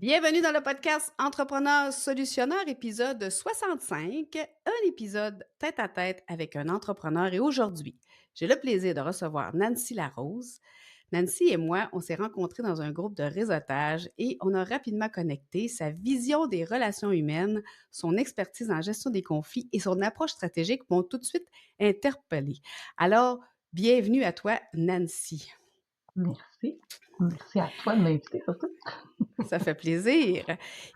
Bienvenue dans le podcast Entrepreneur Solutionneur, épisode 65, un épisode tête à tête avec un entrepreneur. Et aujourd'hui, j'ai le plaisir de recevoir Nancy Larose. Nancy et moi, on s'est rencontrés dans un groupe de réseautage et on a rapidement connecté sa vision des relations humaines, son expertise en gestion des conflits et son approche stratégique m'ont tout de suite interpellée. Alors, bienvenue à toi, Nancy. Merci. Merci à toi de m'inviter surtout. Ça fait plaisir.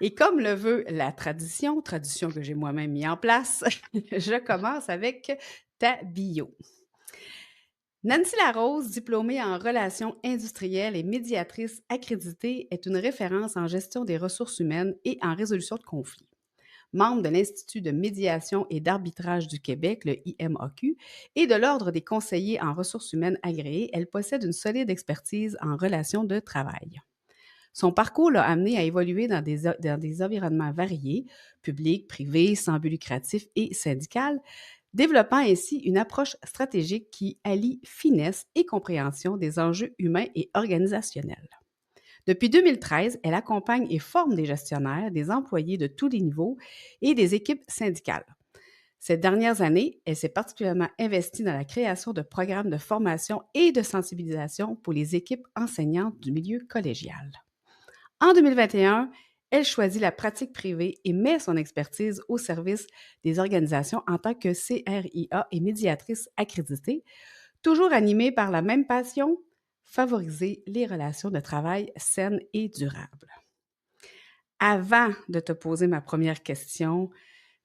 Et comme le veut la tradition que j'ai moi-même mis en place, je commence avec ta bio. Nancy Larose, diplômée en relations industrielles et médiatrice accréditée, est une référence en gestion des ressources humaines et en résolution de conflits. Membre de l'Institut de médiation et d'arbitrage du Québec, le IMAQ, et de l'Ordre des conseillers en ressources humaines agréés, elle possède une solide expertise en relations de travail. Son parcours l'a amené à évoluer dans des environnements variés, publics, privés, sans but lucratif et syndical, développant ainsi une approche stratégique qui allie finesse et compréhension des enjeux humains et organisationnels. Depuis 2013, elle accompagne et forme des gestionnaires, des employés de tous les niveaux et des équipes syndicales. Ces dernières années, elle s'est particulièrement investie dans la création de programmes de formation et de sensibilisation pour les équipes enseignantes du milieu collégial. En 2021, elle choisit la pratique privée et met son expertise au service des organisations en tant que CRIA et médiatrice accréditée, toujours animée par la même passion, favoriser les relations de travail saines et durables. Avant de te poser ma première question,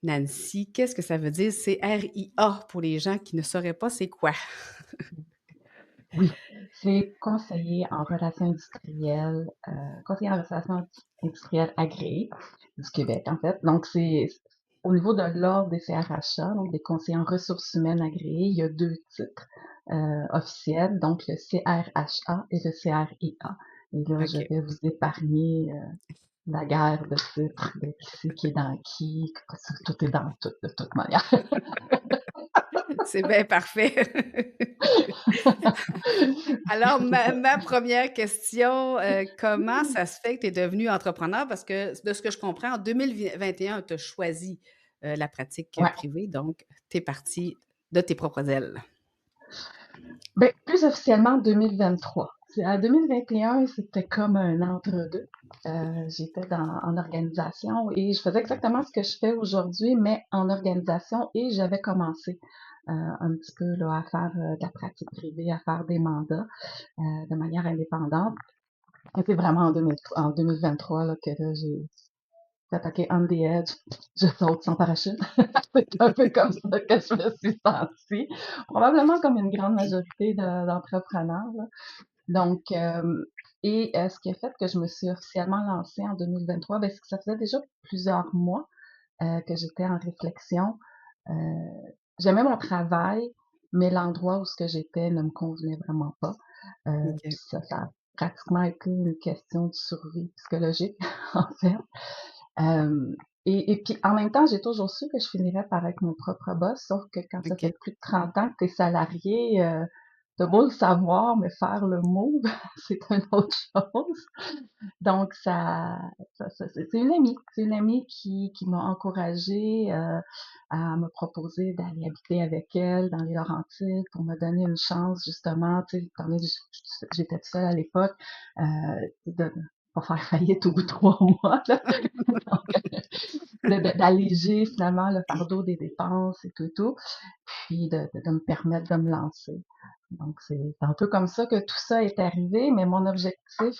Nancy, qu'est-ce que ça veut dire CRIA pour les gens qui ne sauraient pas c'est quoi? Oui, c'est conseiller en relations industrielles agréé du Québec, en fait. Donc, c'est au niveau de l'ordre des CRHA, donc des conseillers en ressources humaines agréés, il y a deux titres officiels, donc le CRHA et le CRIA. Et là, je OK. vais vous épargner la guerre de titres, de qui c'est qui est dans qui, tout est dans tout, de toute manière. C'est bien parfait. Alors, ma première question, comment ça se fait que tu es devenue entrepreneur? Parce que de ce que je comprends, en 2021, tu as choisi, la pratique, Ouais. privée, donc tu es partie de tes propres ailes. Ben, plus officiellement 2023. À 2021, c'était comme un entre-deux. J'étais en organisation et je faisais exactement ce que je fais aujourd'hui, mais en organisation et j'avais commencé un petit peu là, à faire de la pratique privée, à faire des mandats de manière indépendante. Et c'est vraiment en 2023 là, que là, j'ai attaqué on the edge, je saute sans parachute. C'est un peu comme ça que je me suis sentie. Probablement comme une grande majorité d'entrepreneurs, là. Donc, ce qui a fait que je me suis officiellement lancée en 2023, ben, c'est que ça faisait déjà plusieurs mois que j'étais en réflexion. Euh, J'aimais mon travail, mais l'endroit où ce que j'étais ne me convenait vraiment pas. OK. Puis ça a pratiquement été une question de survie psychologique, en fait. Euh, et puis, en même temps, j'ai toujours su que je finirais par être mon propre boss, sauf que quand ça fait OK. plus de 30 ans que tu es salarié, t'as beau le savoir, mais faire le move, c'est une autre chose. Donc, c'est une amie qui m'a encouragée à me proposer d'aller habiter avec elle dans les Laurentides pour me donner une chance, justement, tu sais, étant donné que j'étais toute seule à l'époque, euh, de pas faire faillite au bout de 3 mois, là. Donc, d'alléger finalement le fardeau des dépenses et tout, et tout, puis de me permettre de me lancer. Donc, c'est un peu comme ça que tout ça est arrivé, mais mon objectif,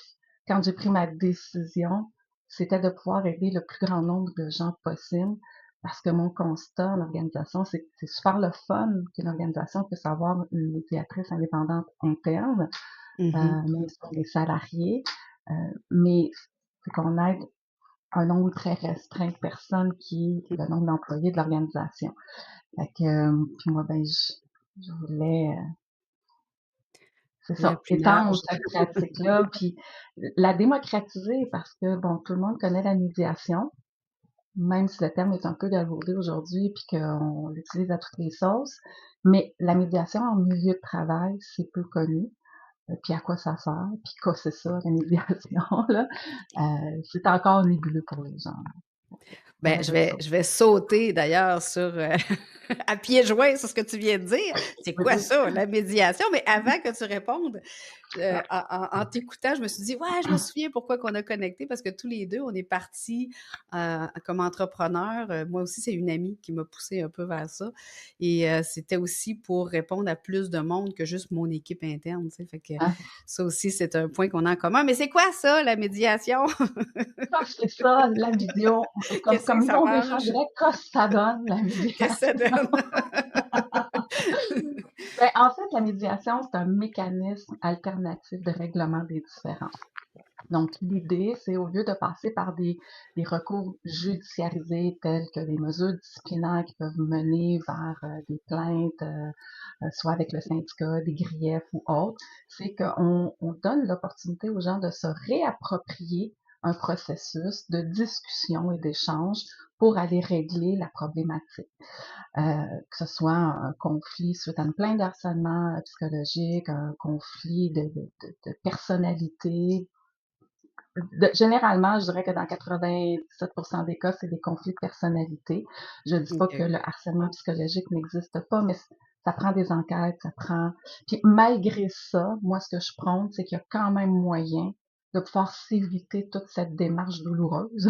quand j'ai pris ma décision, c'était de pouvoir aider le plus grand nombre de gens possible, parce que mon constat en organisation, c'est que c'est super le fun qu'une organisation puisse avoir une médiatrice indépendante interne, Mmh. même si on est salarié, mais c'est qu'on aide un nombre très restreint de personnes qui est le nombre d'employés de l'organisation. Fait que, puis moi, ben, je voulais, c'est Le ça, plus étendre large. cette pratique-là, puis la démocratiser parce que, bon, tout le monde connaît la médiation, même si le terme est un peu galvaudé aujourd'hui, puis qu'on l'utilise à toutes les sauces, mais la médiation en milieu de travail, c'est peu connu. puis à quoi ça sert, puis quoi c'est ça, la médiation, là, c'est encore nébuleux pour les gens. Ça Ben, va je être vais ça. je vais sauter d'ailleurs sur, à pieds joints sur ce que tu viens de dire. C'est quoi Oui, ça, la médiation? Mais avant que tu répondes, en t'écoutant, je me suis dit: «Ouais, je me souviens pourquoi qu'on a connecté», parce que tous les 2 on est partis, comme entrepreneurs. Moi aussi, c'est une amie qui m'a poussée un peu vers ça et c'était aussi pour répondre à plus de monde que juste mon équipe interne, tu sais? Fait que hein. ça aussi, c'est un point qu'on a en commun. Mais c'est quoi ça, la médiation? Ça, c'est ça, la vidéo. Comme, Qu'est-ce que comme nous, ça on mange? défendrait, qu'est-ce que ça donne, la Qu'est-ce que ça médiation? donne? Ben, en fait, la médiation, c'est un mécanisme alternatif de règlement des différends. Donc, l'idée, c'est au lieu de passer par des recours judiciarisés tels que des mesures disciplinaires qui peuvent mener vers des plaintes, soit avec le syndicat, des griefs ou autres, c'est qu'on donne l'opportunité aux gens de se réapproprier un processus de discussion et d'échange pour aller régler la problématique. Que ce soit un conflit suite à une plainte de harcèlement psychologique, un conflit de personnalité, généralement, je dirais que dans 97% des cas, c'est des conflits de personnalité. Je dis pas que OK. le harcèlement psychologique n'existe pas, mais ça prend des enquêtes, ça prend. Puis malgré ça, moi, ce que je prône, c'est qu'il y a quand même moyen de pouvoir s'éviter toute cette démarche douloureuse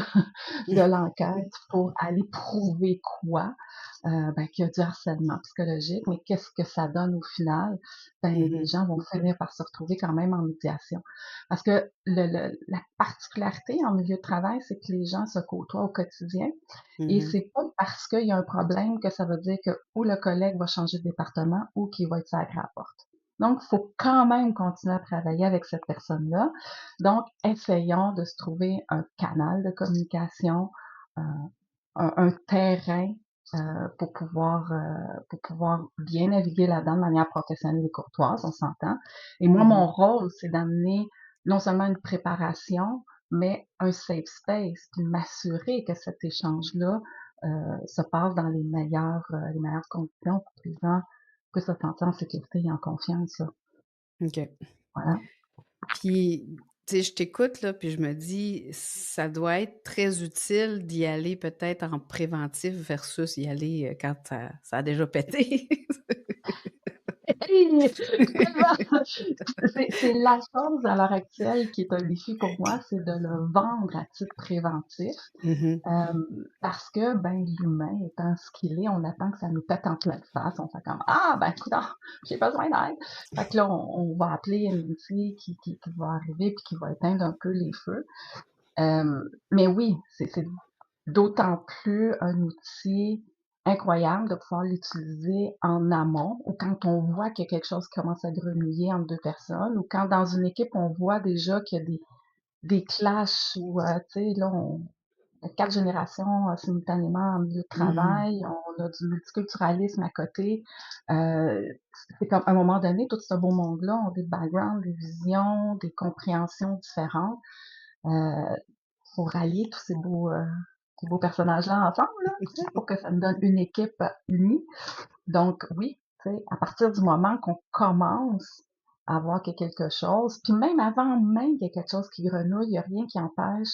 de l'enquête pour aller prouver quoi? Ben, qu'il y a du harcèlement psychologique, mais qu'est-ce que ça donne au final? Ben, les Mmh. gens vont finir par se retrouver quand même en médiation. Parce que la particularité en milieu de travail, c'est que les gens se côtoient au quotidien et Mmh. c'est pas parce qu'il y a un problème que ça veut dire que ou le collègue va changer de département ou qu'il va être sacré à la porte. Donc, il faut quand même continuer à travailler avec cette personne-là. Donc, essayons de se trouver un canal de communication, euh, un terrain pour pouvoir bien naviguer là-dedans de manière professionnelle et courtoise, on s'entend. Et moi, Mmh. mon rôle, c'est d'amener non seulement une préparation, mais un safe space, puis m'assurer que cet échange-là se passe dans les meilleures conditions pour que les gens puissent se sentir en sécurité et en confiance. Là. OK. Voilà. Puis, tu sais, je t'écoute là, puis je me dis, ça doit être très utile d'y aller peut-être en préventif versus y aller, quand ça a déjà pété. Hey! Tellement! C'est la chose à l'heure actuelle qui est un défi pour moi, c'est de le vendre à titre préventif. Mmh. Parce que, ben, l'humain étant ce qu'il est, on attend que ça nous pète en pleine face. On fait comme ah ben coudonc, j'ai besoin d'aide. Fait que là, on va appeler une fille qui va arriver puis qui va éteindre un peu les feux. Mais oui, c'est d'autant plus un outil incroyable de pouvoir l'utiliser en amont ou quand on voit qu'il y a quelque chose qui commence à grenouiller entre deux personnes ou quand dans une équipe, on voit déjà qu'il y a des clashs ou, tu sais, là, on a 4 générations simultanément en milieu de Mmh. travail, on a du multiculturalisme à côté. Euh, c'est comme à un moment donné, tout ce beau monde-là ont des backgrounds, des visions, des compréhensions différentes. Euh, faut rallier tous ces beaux personnages-là ensemble, là, tu sais, pour que ça nous donne une équipe unie. Donc oui, tu sais, à partir du moment qu'on commence à voir qu'il y a quelque chose, puis même avant même qu'il y ait quelque chose qui grenouille, il n'y a rien qui empêche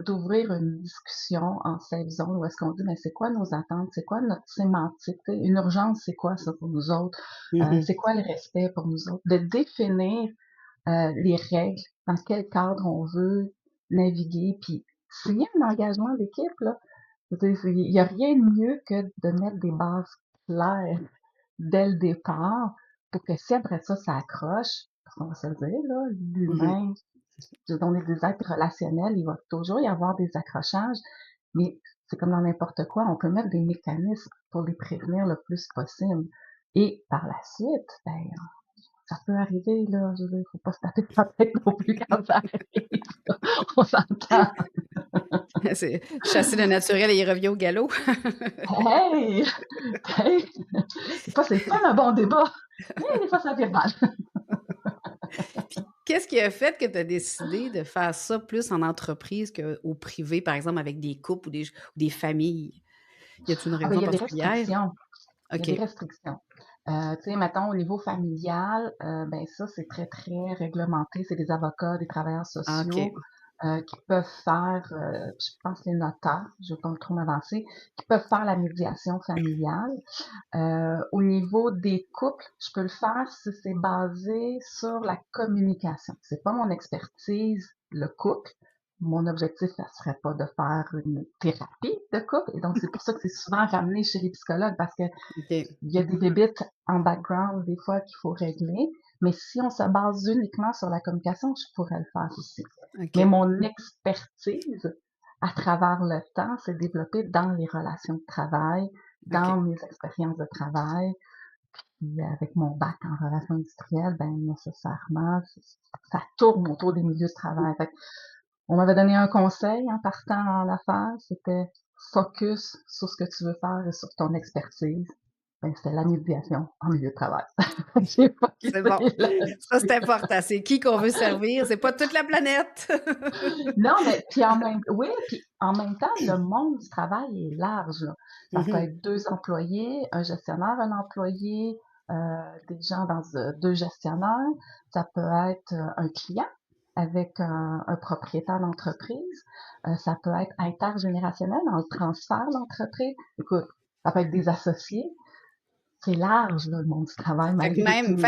d'ouvrir une discussion en safe zone où est-ce qu'on dit, mais c'est quoi nos attentes, c'est quoi notre sémantique, tu sais, une urgence, c'est quoi ça pour nous autres, Mmh. c'est quoi le respect pour nous autres, de définir les règles, dans quel cadre on veut naviguer, puis signer un engagement d'équipe, là. Il n'y a rien de mieux que de mettre des bases claires dès le départ pour que si après ça accroche, parce qu'on va se le dire, là, Mmh. l'humain, on est des êtres relationnels, il va toujours y avoir des accrochages, mais c'est comme dans n'importe quoi, on peut mettre des mécanismes pour les prévenir le plus possible. Et par la suite, ben, ça peut arriver, là, je veux dire, faut pas se taper sur la tête non plus quand ça arrive, là. On s'entend. C'est chasser le naturel et il revient au galop. Hey! Hey! Des fois, c'est pas un bon débat, mais des fois, ça fait mal. Puis qu'est-ce qui a fait que tu as décidé de faire ça plus en entreprise qu'au privé, par exemple avec des couples ou des familles? Y a-t-il une Ah ben, il raison y a des particulière? restrictions. Il y a OK. des restrictions. Tu sais, mettons au niveau familial, ben ça, c'est très, très réglementé. C'est des avocats, des travailleurs Ah, sociaux, OK. qui peuvent faire, je pense les notaires, je ne veux pas trop m'avancer, qui peuvent faire la médiation familiale. Au niveau des couples, je peux le faire si c'est basé sur la communication. C'est pas mon expertise, le couple. Mon objectif, ça serait pas de faire une thérapie de couple. Et donc, c'est pour ça que c'est souvent ramené chez les psychologues parce que OK. il y a des débites en background, des fois, qu'il faut régler. Mais si on se base uniquement sur la communication, je pourrais le faire aussi. Mais OK. mon expertise, à travers le temps, s'est développée dans les relations de travail, OK. dans mes expériences de travail. Puis avec mon bac en relations industrielles, ben nécessairement, ça tourne autour des milieux de travail. Fait on m'avait donné un conseil en partant en affaires, c'était focus sur ce que tu veux faire et sur ton expertise. Ben, c'était la médiation en milieu de travail. J'ai C'est bon. focusé Ça, c'est là-dessus. important. C'est qui qu'on veut servir, c'est pas toute la planète. Non, mais puis oui, puis en même temps, le monde du travail est large, là. Ça peut Mmh. être 2 employés, un gestionnaire, un employé, des gens dans, 2 gestionnaires. Ça peut être, un client avec un propriétaire d'entreprise. Ça peut être intergénérationnel dans le transfert d'entreprise. Écoute, ça peut être des associés. C'est large, là, le monde du travail Fait que malgré même tout,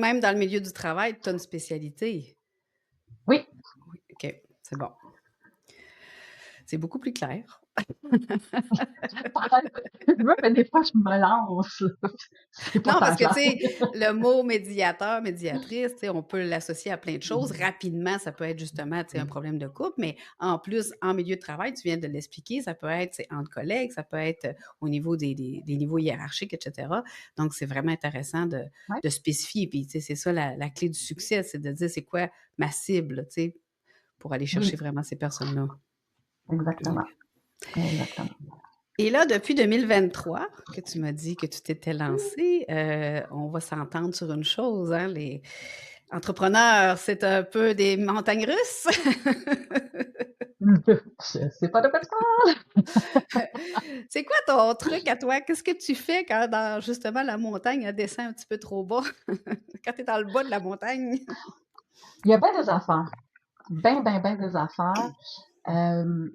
là. dans le milieu du travail, tu as une spécialité? Oui, Oui, OK, c'est bon. C'est beaucoup plus clair. moi, ben, des fois, je me lance, là. C'est pas Non, tant parce que, tu clair. sais, le mot médiateur, médiatrice, tu sais, on peut l'associer à plein de choses. Mmh. Rapidement, ça peut être justement, tu sais, un problème de couple, mais en plus, en milieu de travail, tu viens de l'expliquer, ça peut être, tu sais, entre collègues, ça peut être au niveau des niveaux hiérarchiques, et cetera. Donc, c'est vraiment intéressant Ouais. de spécifier. Puis, tu sais, c'est ça la clé du succès, c'est de dire c'est quoi ma cible, tu sais, pour aller chercher Oui, vraiment ces personnes-là. Ouais. exactement, exactement. Et là, depuis 2023, que tu m'as dit que tu t'étais lancée, on va s'entendre sur une chose, hein, les entrepreneurs, c'est un peu des montagnes russes. Je sais pas de quoi tu parles. C'est quoi ton truc à toi? Qu'est-ce que tu fais quand dans justement la montagne, elle descend un petit peu trop bas? Quand tu es dans le bas de la montagne? Il y a bien des affaires, bien, bien, bien des affaires. Euh,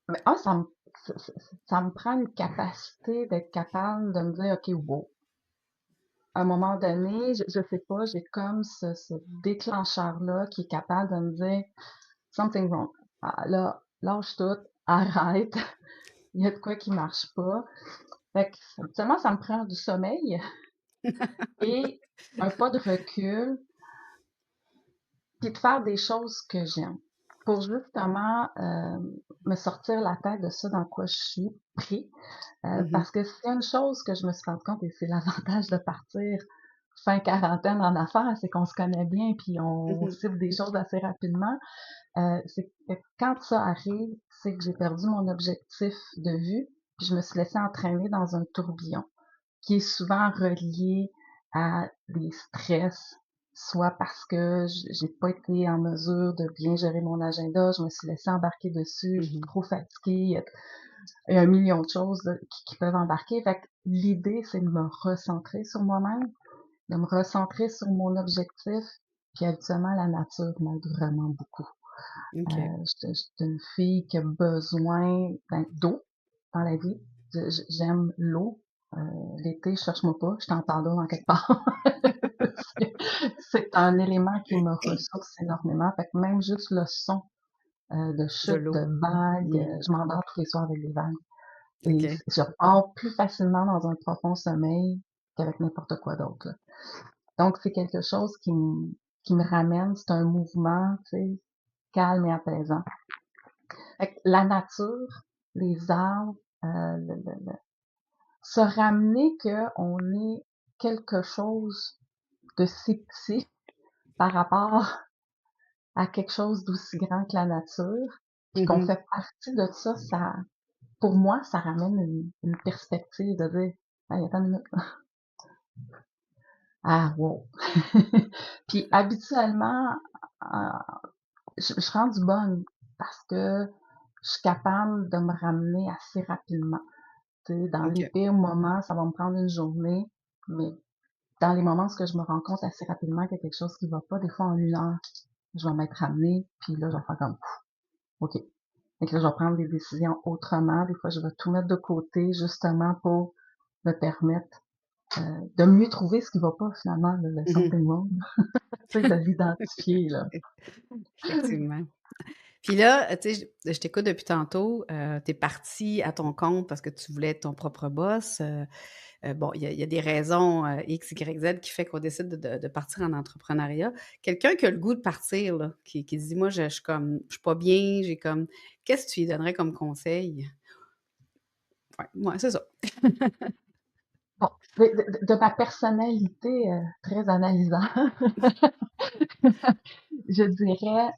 mais ça me prend une capacité d'être capable de me dire, OK, wow. À un moment donné, je sais pas, j'ai comme ce déclencheur-là qui est capable de me dire, something wrong. Ah, là, lâche tout, arrête. Il y a de quoi qui marche pas. Fait que, habituellement, ça me prend du sommeil et un pas de recul, puis de faire des choses que j'aime pour justement me sortir la tête de ça dans quoi je suis pris. Mmh. Parce que c'est une chose que je me suis rendu compte, et c'est l'avantage de partir fin quarantaine en affaires, c'est qu'on se connaît bien puis on Mmh. cible des choses assez rapidement. C'est que quand ça arrive, c'est que j'ai perdu mon objectif de vue, puis je me suis laissée entraîner dans un tourbillon qui est souvent relié à des stress, soit parce que j'ai pas été en mesure de bien gérer mon agenda, je me suis laissée embarquer dessus, je suis Mmh. trop fatiguée, il y a un million de choses là, qui peuvent embarquer. Fait que l'idée, c'est de me recentrer sur moi-même, de me recentrer sur mon objectif, puis habituellement, la nature m'aide vraiment beaucoup. OK. Je suis une fille qui a besoin d'eau dans la vie. J'aime l'eau. L'été, je cherche moi pas, je t'entends d'eau en quelque part. C'est un élément qui me ressource énormément. Fait que même juste le son de De chute, de l'eau. vagues, Mmh. je m'endors tous les soirs avec des vagues. Et OK. je pars plus facilement dans un profond sommeil qu'avec n'importe quoi d'autre, là. Donc, c'est quelque chose qui me ramène, c'est un mouvement, tu sais, calme et apaisant. Fait que la nature, les arbres, se ramener qu'on est quelque chose de si petit par rapport à quelque chose d'aussi grand que la nature, puis qu'on Mmh. fait partie de ça, ça, pour moi, ça ramène une perspective de dire, hey, attends une minute, ah, wow. Puis habituellement, euh, je suis rendue bonne parce que je suis capable de me ramener assez rapidement. Tu sais, dans les OK. pires moments, ça va me prendre une journée, Mais dans les moments où je me rends compte assez rapidement qu'il y a quelque chose qui va pas, des fois en 1 heure, je vais m'être ramenée, puis là, je vais faire comme, OK. Et que là, je vais prendre des décisions autrement. Des fois, je vais tout mettre de côté, justement, pour me permettre de mieux trouver ce qui va pas, finalement, le Mhm. something wrong. Tu sais, de l'identifier, là. Effectivement. Puis là, tu sais, je t'écoute depuis tantôt. Tu es partie à ton compte parce que tu voulais être ton propre boss. Bon, il y a des raisons X, Y, Z qui fait qu'on décide de partir en entrepreneuriat. Quelqu'un qui a le goût de partir, là, qui dit, moi, je suis comme, je suis pas bien, j'ai comme, qu'est-ce que tu lui donnerais comme conseil? Ouais, c'est ça. Bon, de ma personnalité très analysante, je dirais,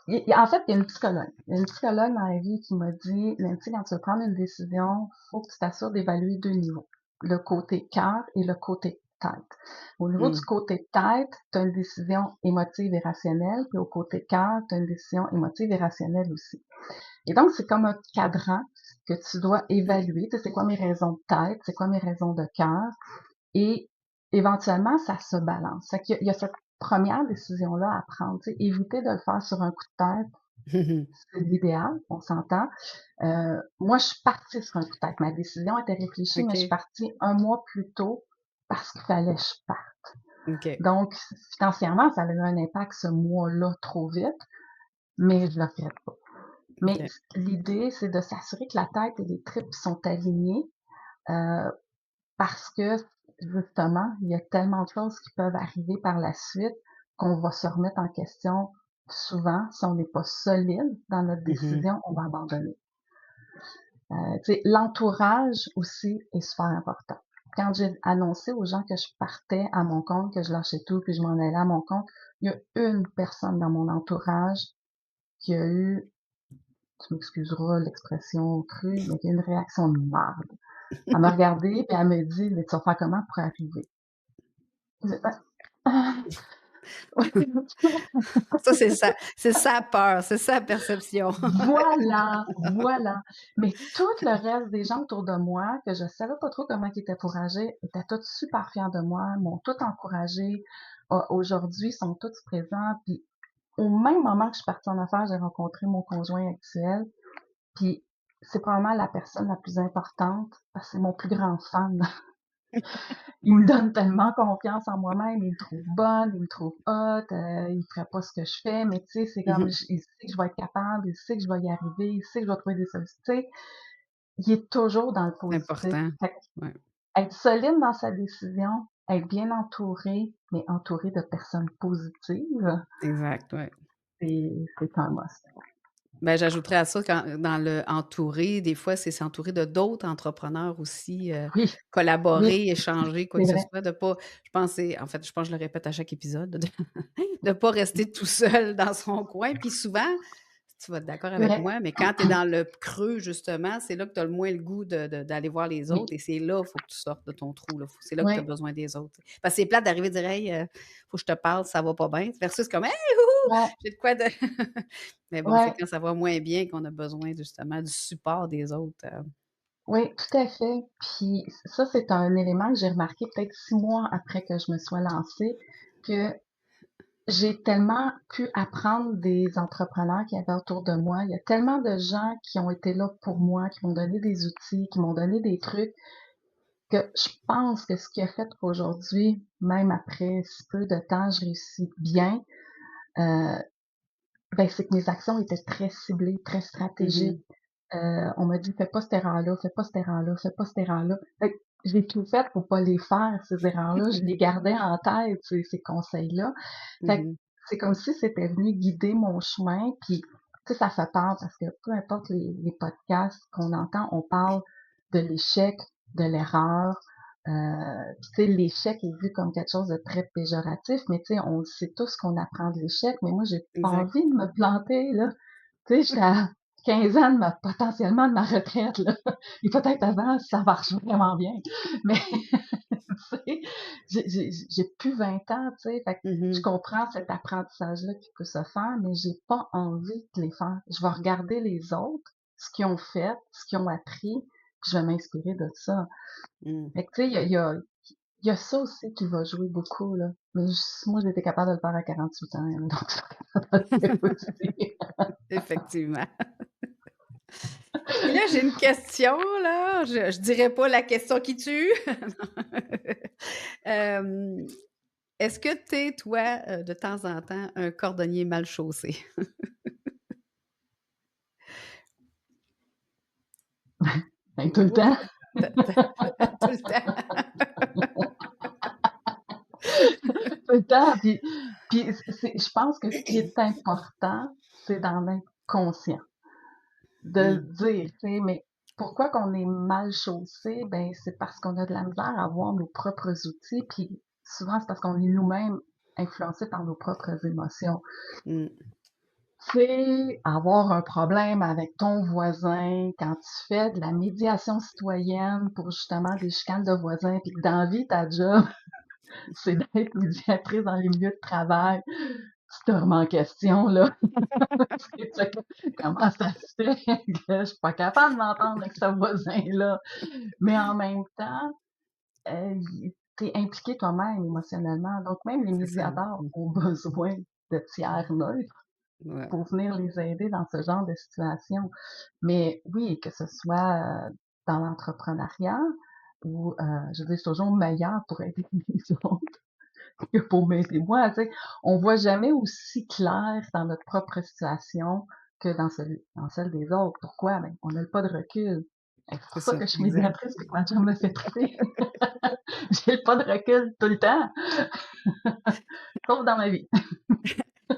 en fait, il y a une psychologue. Il y a une psychologue dans la vie qui m'a dit, Nancy, quand tu veux prendre une décision, faut que tu t'assures d'évaluer 2 niveaux. Le côté cœur et le côté tête. Au niveau du Mm. côté tête, tu as une décision émotive et rationnelle, puis au côté cœur, tu as une décision émotive et rationnelle aussi. Et donc, c'est comme un cadran que tu dois évaluer. Tu sais, c'est quoi mes raisons de tête, c'est quoi mes raisons de cœur, et éventuellement, ça se balance. Fait qu'il y a cette première décision-là à prendre. Tu sais, éviter de le faire sur un coup de tête, c'est l'idéal, on s'entend. Moi, je suis partie sur un coup de tête. Ma décision était réfléchie, mais je suis OK. partie 1 mois plus tôt parce qu'il fallait que je parte. OK. Donc, financièrement, ça a eu un impact ce mois-là trop vite, mais je le regrette pas. Mais OK. l'idée, c'est de s'assurer que la tête et les tripes sont alignés, euh, parce que, justement, il y a tellement de choses qui peuvent arriver par la suite qu'on va se remettre en question souvent. Si on n'est pas solide dans notre Mhm. décision, on va abandonner. Tu sais, l'entourage aussi est super important. Quand j'ai annoncé aux gens que je partais à mon compte, que je lâchais tout, que je m'en allais à mon compte, il y a une personne dans mon entourage qui a eu, tu m'excuseras l'expression crue, mais qui a eu une réaction de marde. Elle m'a regardée, puis elle me dit, mais tu vas faire comment pour arriver? Ça, c'est sa peur, c'est sa perception. Voilà, voilà. Mais tout le reste des gens autour de moi, que je savais pas trop comment ils étaient pour agir, étaient tous super fiers de moi, m'ont tous encouragé. Aujourd'hui, sont tous présents. Puis au même moment que je suis partie en affaires, j'ai rencontré mon conjoint actuel. Puis c'est probablement la personne la plus importante parce que c'est mon plus grand fan. Il me donne tellement confiance en moi-même, il me trouve bonne, il me trouve hot, il ferait pas ce que je fais, mais tu sais, c'est comme, Mhm. il sait que je vais être capable, il sait que je vais y arriver, il sait que je vais trouver des solutions. Tu sais, il est toujours dans le C'est positif. important. Fait que Ouais. être solide dans sa décision, être bien entouré, mais entouré de personnes positives, Exact, ouais. c'est un must. Ben, j'ajouterais à ça dans le entouré, des fois, c'est s'entourer de d'autres entrepreneurs aussi, Oui, oui, collaborer, échanger, quoi c'est que ce vrai. soit, de pas je pense c'est en fait, je pense que je le répète à chaque épisode, de pas rester tout seul dans son coin. Puis souvent, tu vas être d'accord C'est avec vrai. moi, mais quand tu es dans le creux, justement, c'est là que tu as le moins le goût d'aller voir les Oui, autres et c'est là, il faut que tu sortes de ton trou, là. C'est là que tu as oui, besoin des autres. Parce que c'est plate d'arriver et dire: «Hey, faut que je te parle, ça va pas bien», versus comme: «Hey, ouais, j'ai de quoi de» mais bon, c'est ouais. quand ça va moins bien qu'on a besoin justement du support des autres, Oui, tout à fait. Puis ça, c'est un élément que j'ai remarqué peut-être 6 mois après que je me sois lancée, que j'ai tellement pu apprendre des entrepreneurs qui avaient autour de moi. Il y a tellement de gens qui ont été là pour moi, qui m'ont donné des outils, qui m'ont donné des trucs, que je pense que ce qui a fait qu'aujourd'hui, même après si peu de temps, je réussis bien, euh, ben, c'est que mes actions étaient très ciblées, très stratégiques. mmh On m'a dit: «Fais pas cette erreur-là, fais pas cette erreur-là, fais pas cette erreur-là». Fait que j'ai tout fait pour pas les faire, ces erreurs-là. Je les gardais en tête, ces conseils-là. Fait que mh. c'est comme si c'était venu guider mon chemin. Puis, tu sais, ça fait peur parce que peu importe les podcasts qu'on entend, on parle de l'échec, de l'erreur. Tu sais, l'échec est vu comme quelque chose de très péjoratif, mais tu sais, on sait tous qu'on apprend de l'échec. Mais moi, j'ai pas Exact. envie de me planter, là. Tu sais, j'étais à 15 ans potentiellement de ma retraite, là. Et peut-être avant, si ça marche vraiment bien. Mais, tu sais, j'ai plus 20 ans, tu sais. Fait que je Mmh comprends cet apprentissage-là qui peut se faire, mais j'ai pas envie de les faire. Je vais regarder les autres, ce qu'ils ont fait, ce qu'ils ont appris. puis je vais m'inspirer de ça. Mmh. Fait que, tu sais, il y a ça aussi qui va jouer beaucoup, là. Mais moi, j'ai été capable de le faire à 48 ans, hein, donc je suis capable de le faire aussi. Effectivement. Et là, j'ai une question, là, je dirais pas la question qui tue. Hem, est-ce que tu es, toi, de temps en temps, un cordonnier mal chaussé? Ben, tout le Oups! temps. Tout le temps. Tout le temps, puis je pense que ce qui est important, c'est d'en être conscient, de le Mmh, dire, tu sais, mais pourquoi qu'on est mal chaussé? Ben, c'est parce qu'on a de la misère à voir nos propres outils, puis souvent, c'est parce qu'on est nous-mêmes influencés par nos propres émotions. mmh. Tu sais, avoir un problème avec ton voisin quand tu fais de la médiation citoyenne pour justement des chicanes de voisins, puis que dans la vie, ta job, c'est d'être médiatrice dans les milieux de travail. Tu te remets en question, là. Tu sais, comment ça se fait que je suis pas capable de m'entendre avec ce voisin-là? Mais en même temps, t'es impliqué toi-même émotionnellement. Donc, même les C'est ça. médiateurs Mmh. ont besoin de tiers neutres Ouais. pour venir les aider dans ce genre de situation. Mais oui, que ce soit dans l'entrepreneuriat ou, je veux dire, c'est toujours meilleur pour aider les autres que pour m'aider moi, tu sais. On voit jamais aussi clair dans notre propre situation que dans celle des autres. Pourquoi? Ben, on n'a pas de recul. C'est C'est pour ça ça, que je suis exact. médiatrice et que ma job me fait triper. J'ai pas de recul tout le temps, sauf dans ma vie.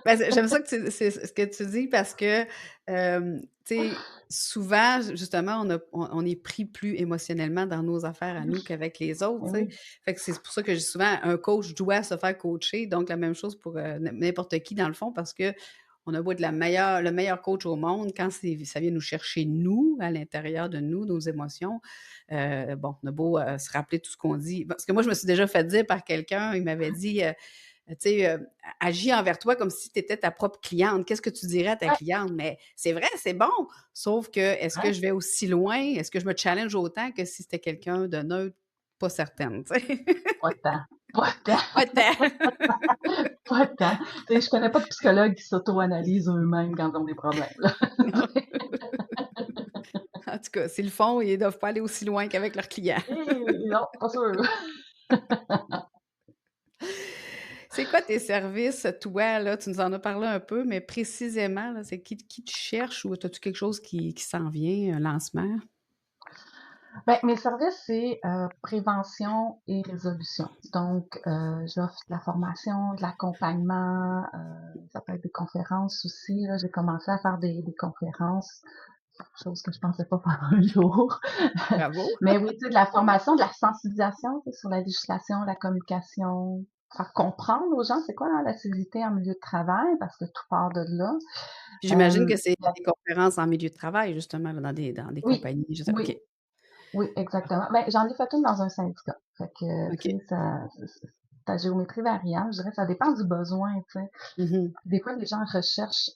Ben, j'aime ça que c'est ce que tu dis parce que, tu sais, souvent, justement, on est pris plus émotionnellement dans nos affaires à nous qu'avec les autres, Eh tu sais. oui, Fait que c'est pour ça que je dis souvent, un coach doit se faire coacher, donc la même chose pour, n'importe qui dans le fond parce qu'on a beau être la meilleure le meilleur coach au monde, quand ça vient nous chercher nous, à l'intérieur de nous, nos émotions, bon, on a beau, se rappeler tout ce qu'on dit parce que moi, je me suis déjà fait dire par quelqu'un, il m'avait dit, tu sais, agis envers toi comme si tu étais ta propre cliente. Qu'est-ce que tu dirais à ta ouais, cliente? Mais c'est vrai, c'est bon, sauf que est-ce que ouais, je vais aussi loin? Est-ce que je me challenge autant que si c'était quelqu'un de neutre? Pas certaine, tu sais. pas tant, pas tant, Pas tant. pas tant. Tu sais, je connais pas de psychologues qui s'auto-analysent eux-mêmes quand ils ont des problèmes, là. Non. En tout cas, s'ils le font, ils doivent pas aller aussi loin qu'avec leurs clients. Non, pas sûr. C'est quoi tes services, toi, là? Tu nous en as parlé un peu, mais précisément, là, c'est qui tu cherches ou as-tu quelque chose qui s'en vient, un lancement? Ben, mes services, c'est prévention et résolution. Donc, j'offre de la formation, de l'accompagnement, ça peut être des conférences aussi. Là, j'ai commencé à faire des conférences, chose que je pensais pas faire un jour. Bravo. Mais oui, tu sais, de la formation, de la sensibilisation, tu sais, sur la législation, la communication, faire comprendre aux gens c'est quoi hein, la civilité en milieu de travail, parce que tout part de là. Puis j'imagine que c'est La- des conférences en milieu de travail justement, là, dans des oui, compagnies, je sais OK, oui, oui, exactement. Ben, j'en ai fait une dans un syndicat. Fait que, tu OK. sais, ta géométrie variable, je dirais, ça dépend du besoin, tu sais. Mmh. Des fois, les gens recherchent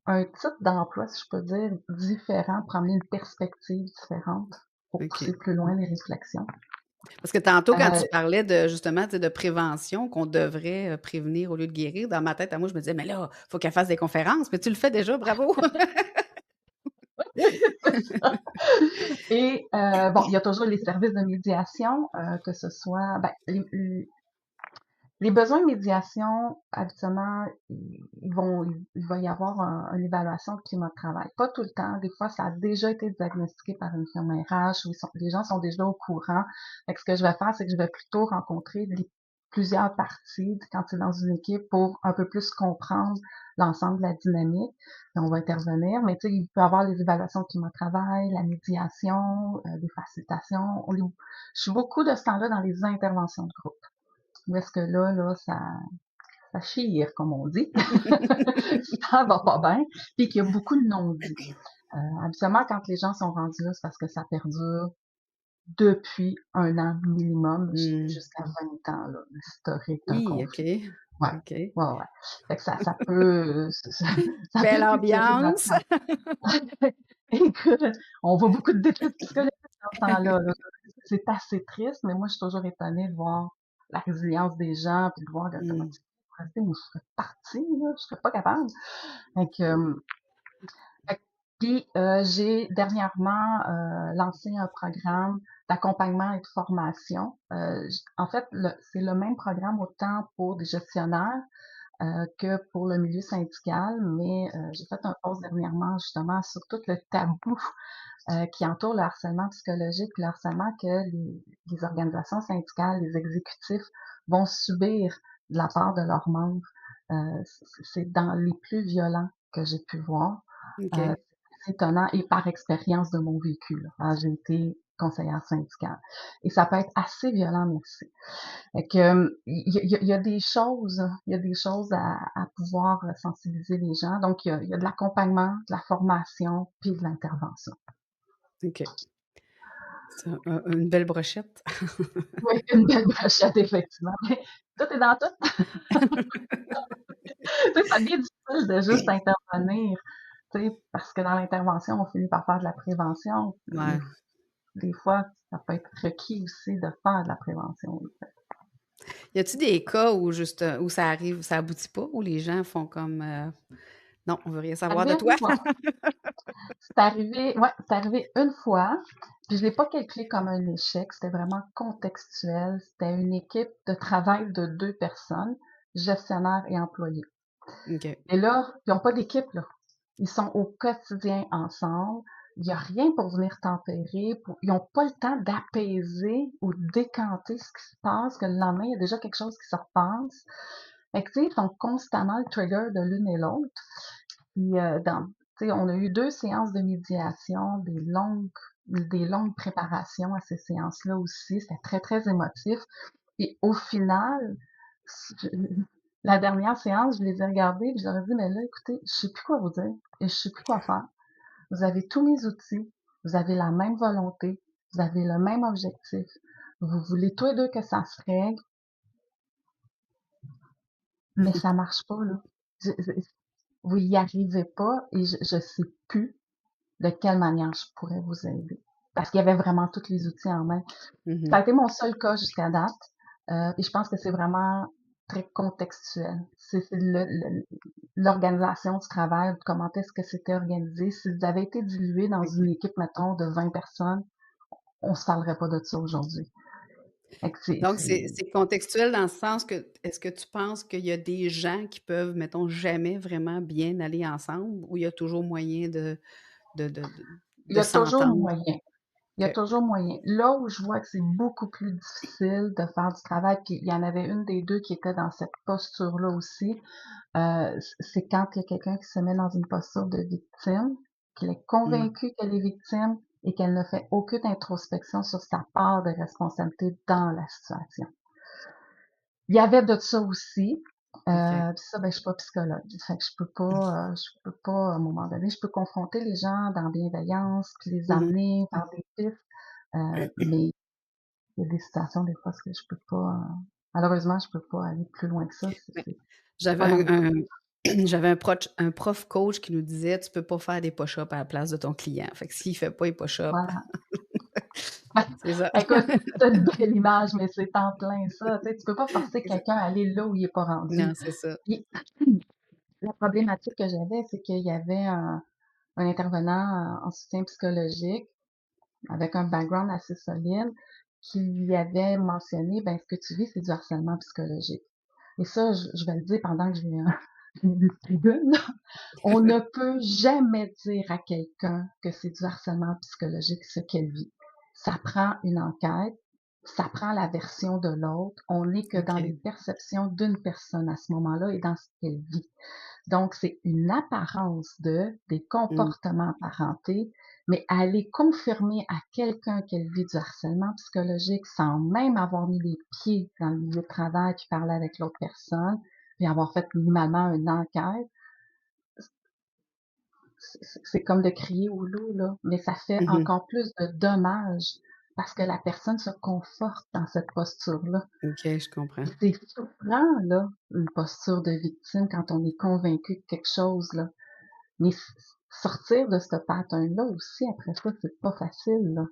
un type d'emploi, si je peux dire, différent pour amener une perspective différente, pour pousser OK. plus loin les réflexions. Parce que tantôt quand tu Euh, parlais de justement, tu sais, de prévention, qu'on devrait, prévenir au lieu de guérir, dans ma tête à moi, je me disais: «Mais là, faut qu'elle fasse des conférences», mais tu le fais déjà, bravo! et bon, il y a toujours les services de médiation, que ce soit, ben, les besoins de médiation, habituellement, il va y avoir une évaluation de climat de travail. Pas tout le temps. Des fois, ça a déjà été diagnostiqué par une firme RH ou les gens sont déjà au courant. Fait que ce que je vais faire, c'est que je vais plutôt rencontrer plusieurs parties quand c'est dans une équipe pour un peu plus comprendre l'ensemble de la dynamique. Et on va intervenir. Mais tu sais, il peut y avoir les évaluations de climat de travail, la médiation, des facilitations. Je suis beaucoup de ce temps-là dans les interventions de groupe. Où est-ce que là, ça chire, comme on dit. Ça va pas bien. Puis qu'il y a beaucoup de non-dits. Habituellement, quand les gens sont rendus là, c'est parce que ça perdure depuis un an minimum Mmh. jusqu'à 20 ans, là, l'historique d'un Hi, conflit. OK. Ouais, OK. ouais, ouais. Fait que ça peut, ça Belle peut s'étirer dans le ambiance. temps. Écoute, on voit beaucoup d'études psychologiques dans ce temps-là, là. C'est assez triste, mais moi, je suis toujours étonnée de voir la résilience des gens, puis de voir comment Mmh. tu peux rester. Moi, je serais partie, là, je serais pas capable. Donc, puis, j'ai dernièrement lancé un programme d'accompagnement et de formation. En fait, c'est le même programme autant pour des gestionnaires que pour le milieu syndical, mais j'ai fait un post dernièrement justement sur tout le tabou qui entoure le harcèlement psychologique, le harcèlement que les organisations syndicales, les exécutifs vont subir de la part de leurs membres. C'est dans les plus violents que j'ai pu voir. OK. C'est étonnant et par expérience de mon vécu. Là. J'ai été conseillère syndicale. Et ça peut être assez violent, merci. Fait que, il y a il y a des choses à pouvoir sensibiliser les gens. Donc, il y a de l'accompagnement, de la formation, puis de l'intervention. OK. C'est une belle brochette. Oui, une belle brochette, effectivement. Mais tout est dans tout. Tu sais, ça devient difficile de juste intervenir, tu sais, parce que dans l'intervention, on finit par faire de la prévention. Ouais. Des fois, ça peut être requis aussi de faire de la prévention. Y a-tu des cas où juste, où ça arrive, ça aboutit pas, où les gens font comme, «Non, on veut rien C'est savoir arrivé de une toi»? fois. C'est arrivé une fois, puis je l'ai pas calculé comme un échec, c'était vraiment contextuel. C'était une équipe de travail de 2 personnes, gestionnaire et employés. OK. Et là, ils ont pas d'équipe, là. Ils sont au quotidien ensemble. Il y a rien pour venir tempérer, ils ont pas le temps d'apaiser ou de décanter ce qui se passe, que le lendemain, il y a déjà quelque chose qui se repasse. Fait que, tu sais, ils sont constamment le trigger de l'une et l'autre. Puis, tu sais, on a eu 2 séances de médiation, des longues préparations à ces séances-là aussi. C'était très, très émotif. Et au final, je la dernière séance, je les ai regardés, puis je leur ai dit: «Mais là, écoutez, je sais plus quoi vous dire et je sais plus quoi faire. Vous avez tous mes outils, vous avez la même volonté, vous avez le même objectif. Vous voulez tous les 2 que ça se règle, mais ça marche pas, là. Je vous y arrivez pas et je sais plus de quelle manière je pourrais vous aider. Parce qu'il y avait vraiment tous les outils en main. Ça a Mmh. été mon seul cas jusqu'à date. Et je pense que c'est vraiment très contextuel. C'est l'organisation du travail, comment est-ce que c'était organisé. Si vous avez été dilué dans une OK. équipe, mettons, de 20 personnes, on se parlerait pas de ça aujourd'hui. Fait que Donc c'est contextuel dans le sens que est-ce que tu penses qu'il y a des gens qui peuvent, mettons, jamais vraiment bien aller ensemble ou il y a toujours moyen de de de il y de a toujours s'entendre? moyen. Il y a OK. toujours moyen. Là où je vois que c'est beaucoup plus difficile de faire du travail, puis il y en avait une des deux qui était dans cette posture-là aussi, c'est quand il y a quelqu'un qui se met dans une posture de victime, qu'elle est Mmh. convaincue qu'elle est victime et qu'elle ne fait aucune introspection sur sa part de responsabilité dans la situation. Il y avait de ça aussi. OK. Puis ça, ben, je suis pas psychologue. Fait que je peux pas, à un moment donné, je peux confronter les gens dans la bienveillance, puis les Mmh mh. amener vers des pistes, mais il y a des situations, des fois, que je peux pas, malheureusement, je peux pas aller plus loin que ça. Ouais. C'est J'avais pas dans mes un j'avais un prof coach qui nous disait: «Tu peux pas faire des push-ups à la place de ton client». Fait que s'il fait pas les push-ups, voilà. c'est ça. Écoute, c'est une belle image, mais c'est en plein ça. Tu sais, tu peux pas forcer C'est ça. quelqu'un à aller là où il est pas rendu. Non, c'est ça. Puis, la problématique que j'avais, c'est qu'il y avait un intervenant en soutien psychologique avec un background assez solide qui lui avait mentionné, ben, ce que tu vis, c'est du harcèlement psychologique. Et ça, je vais le dire pendant que j'ai une tribune. On ne peut jamais dire à quelqu'un que c'est du harcèlement psychologique ce qu'elle vit. Ça prend une enquête, ça prend la version de l'autre. On n'est que dans les OK. perceptions d'une personne à ce moment-là et dans ce qu'elle vit. Donc, c'est une apparence des Mmh. comportements apparentés, mais aller confirmer à quelqu'un qu'elle vit du harcèlement psychologique sans même avoir mis les pieds dans le milieu de travail puis parler avec l'autre personne, puis avoir fait minimalement une enquête, c'est comme de crier au loup, là, mais ça fait Mmh mh. encore plus de dommages parce que la personne se conforte dans cette posture-là. OK, je comprends. Et c'est souffrant, là, une posture de victime quand on est convaincu de quelque chose, là. Mais sortir de ce pattern-là aussi, après ça, c'est pas facile, là.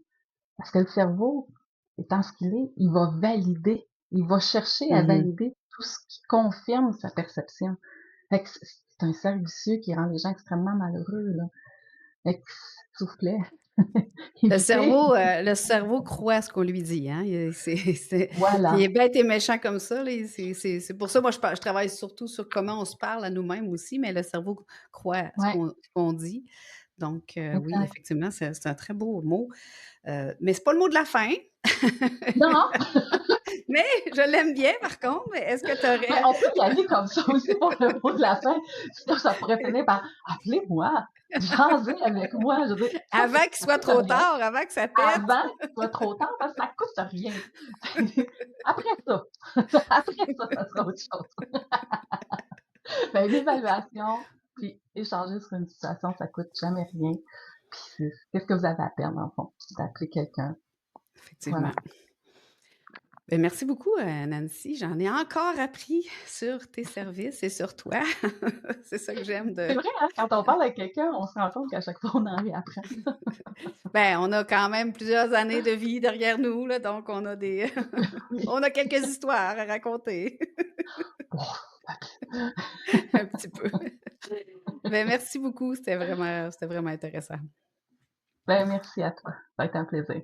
Parce que le cerveau, étant ce qu'il est, il va valider. Il va chercher à Mmh. valider tout ce qui confirme sa perception. Fait que c'est un cercle vicieux qui rend les gens extrêmement malheureux, là. Fait que, s'il vous plaît, évitez. Le cerveau croit à ce qu'on lui dit, hein. Il est Voilà. bête et méchant comme ça, là, et c'est pour ça, moi, je travaille surtout sur comment on se parle à nous-mêmes aussi, mais le cerveau croit à Ouais, ce qu'on dit. Donc oui, exact. effectivement, c'est un très beau mot, mais c'est pas le mot de la fin. Non, Mais je l'aime bien par contre, mais est-ce que tu mais aurais on peut y aller comme ça aussi pour le mot de la fin. Sinon, ça pourrait finir par appelez-moi, jasez avec moi. Je veux dire, avant qu'il ça soit coûte trop rien. tard, avant que ça pète? Avant qu'il soit trop tard, parce que ça coûte rien. Après ça, après ça sera autre chose. Ben, l'évaluation, puis échanger sur une situation, ça coûte jamais rien. Puis qu'est-ce que vous avez à perdre, en fond? D'appeler quelqu'un. Effectivement. Voilà. Ben, merci beaucoup, Nancy. J'en ai encore appris sur tes services et sur toi. C'est ça que j'aime C'est de vrai, hein, quand on parle avec quelqu'un, on se rend compte qu'à chaque fois, on en réapprend. ben, on a quand même plusieurs années de vie derrière nous, là, donc on a des Oui. on a quelques histoires à raconter, Bon, un petit peu. Ben, merci beaucoup, c'était vraiment intéressant. ben merci à toi. Ça a été un plaisir.